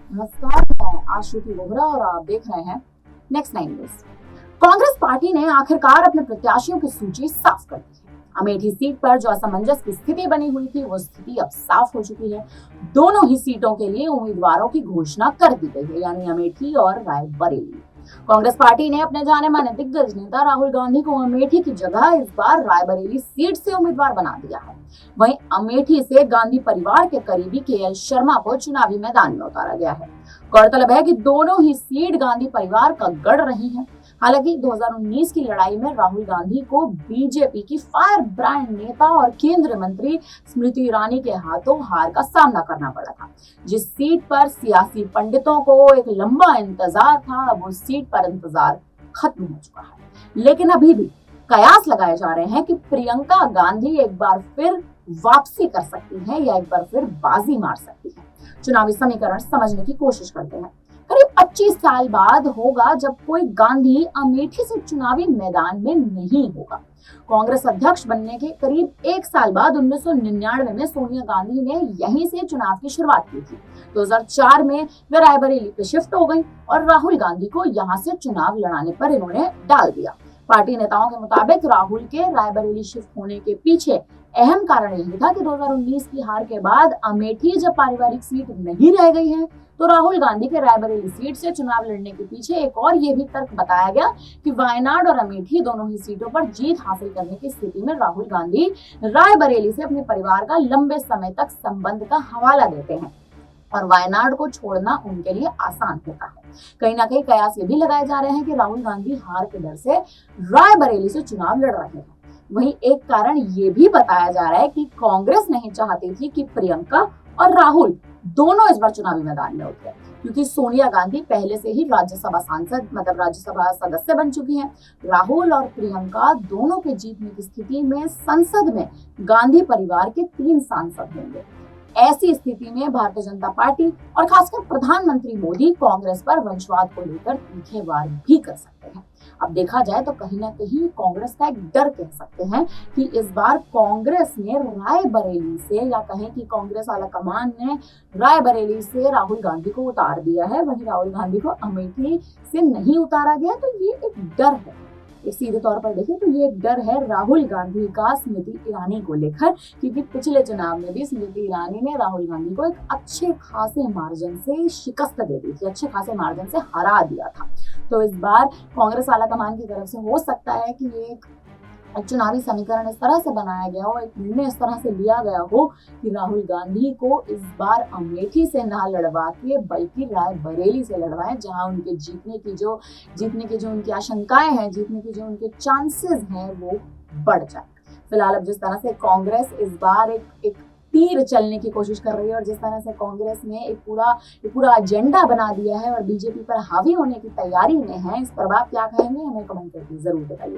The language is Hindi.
नमस्कार, मैं आश्रुति वोहरा और आप देख रहे हैं नेक्स्ट 9 न्यूज। कांग्रेस पार्टी ने आखिरकार अपने प्रत्याशियों की सूची साफ कर दी है। अमेठी सीट पर जो असमंजस की स्थिति बनी हुई थी, वो स्थिति अब साफ हो चुकी है। दोनों ही सीटों के लिए उम्मीदवारों की घोषणा कर दी गई है, यानी अमेठी और रायबरेली। कांग्रेस पार्टी ने अपने जाने माने दिग्गज नेता राहुल गांधी को अमेठी की जगह इस बार रायबरेली सीट से उम्मीदवार बना दिया है। वहीं अमेठी से गांधी परिवार के करीबी केएल शर्मा को चुनावी मैदान में उतारा गया है। गौरतलब है कि दोनों ही सीट गांधी परिवार का गढ़ रही है। हालांकि 2019 की लड़ाई में राहुल गांधी को बीजेपी की फायर ब्रांड नेता और केंद्रीय मंत्री स्मृति ईरानी के हाथों हार का सामना करना पड़ा था। जिस सीट पर सियासी पंडितों को एक लंबा इंतजार था, अब उस सीट पर इंतजार खत्म हो चुका है। लेकिन अभी भी कयास लगाए जा रहे हैं कि प्रियंका गांधी एक बार फिर वापसी कर सकती है या एक बार फिर बाजी मार सकती है। चुनावी समीकरण समझने की कोशिश करते हैं। करीब 25 साल बाद होगा जब कोई गांधी अमेठी से चुनावी मैदान में नहीं होगा। कांग्रेस अध्यक्ष बनने के करीब 1 साल बाद 1999 में सोनिया गांधी ने यहीं से चुनाव की शुरुआत की थी। 2004 में वे रायबरेली पे शिफ्ट हो गई और राहुल गांधी को यहां से चुनाव लड़ाने पर इन्होंने डाल दिया। पार्टी नेताओं के मुताबिक राहुल के रायबरेली शिफ्ट होने के पीछे अहम कारण यही था कि 2019 की हार के बाद अमेठी जब पारिवारिक सीट नहीं रह गई है, तो राहुल गांधी के रायबरेली सीट से चुनाव लड़ने के पीछे एक और ये भी तर्क बताया गया कि वायनाड और अमेठी दोनों ही सीटों पर जीत हासिल करने की स्थिति में राहुल गांधी रायबरेली से अपने परिवार का लंबे समय तक संबंध का हवाला देते हैं और वायनाड को छोड़ना उनके लिए आसान होता है। कहीं ना कहीं कयास ये भी लगाए जा रहे हैं कि राहुल गांधी हार के डर से रायबरेली से चुनाव लड़ रहे हैं। वहीं एक कारण ये भी बताया जा रहा है कि कांग्रेस नहीं चाहती थी कि प्रियंका और राहुल दोनों इस बार चुनावी मैदान में उतरे, क्योंकि सोनिया गांधी पहले से ही राज्यसभा सांसद राज्यसभा सदस्य बन चुकी हैं। राहुल और प्रियंका दोनों के जीतने की स्थिति में संसद में गांधी परिवार के 3 सांसद होंगे। ऐसी स्थिति में भारतीय जनता पार्टी और खासकर प्रधानमंत्री मोदी कांग्रेस पर वंशवाद को लेकर तीखे वार भी कर सकते हैं। अब देखा जाए तो कहीं ना कहीं कांग्रेस का एक डर कह सकते हैं कि इस बार कांग्रेस ने रायबरेली से, या कहें कि कांग्रेस आला कमान ने रायबरेली से राहुल गांधी को उतार दिया है, वहीं राहुल गांधी को अमेठी से नहीं उतारा गया। तो ये एक डर है, सीधे तौर पर देखें तो ये एक डर है राहुल गांधी का स्मृति ईरानी को लेकर, क्योंकि पिछले चुनाव में भी स्मृति ईरानी ने राहुल गांधी को एक अच्छे खासे मार्जिन से शिकस्त दे दी थी, अच्छे खासे मार्जिन से हरा दिया था। तो इस बार कांग्रेस आलाकमान की तरफ से हो सकता है कि ये एक चुनावी समीकरण इस तरह से बनाया गया हो, एक निर्णय इस तरह से लिया गया हो कि राहुल गांधी को इस बार अमेठी से ना लड़वा के बल्कि रायबरेली से लड़वाएं, जहां उनके जीतने की जो उनकी आशंकाएं हैं, जीतने की जो उनके चांसेस हैं, वो बढ़ जाए। फिलहाल अब जिस तरह से कांग्रेस इस बार एक तीर चलने की कोशिश कर रही है और जिस तरह से कांग्रेस ने एक पूरा एजेंडा बना दिया है और बीजेपी पर हावी होने की तैयारी में है, इस पर आप क्या कहेंगे, हमें कमेंट करके जरूर बताइए।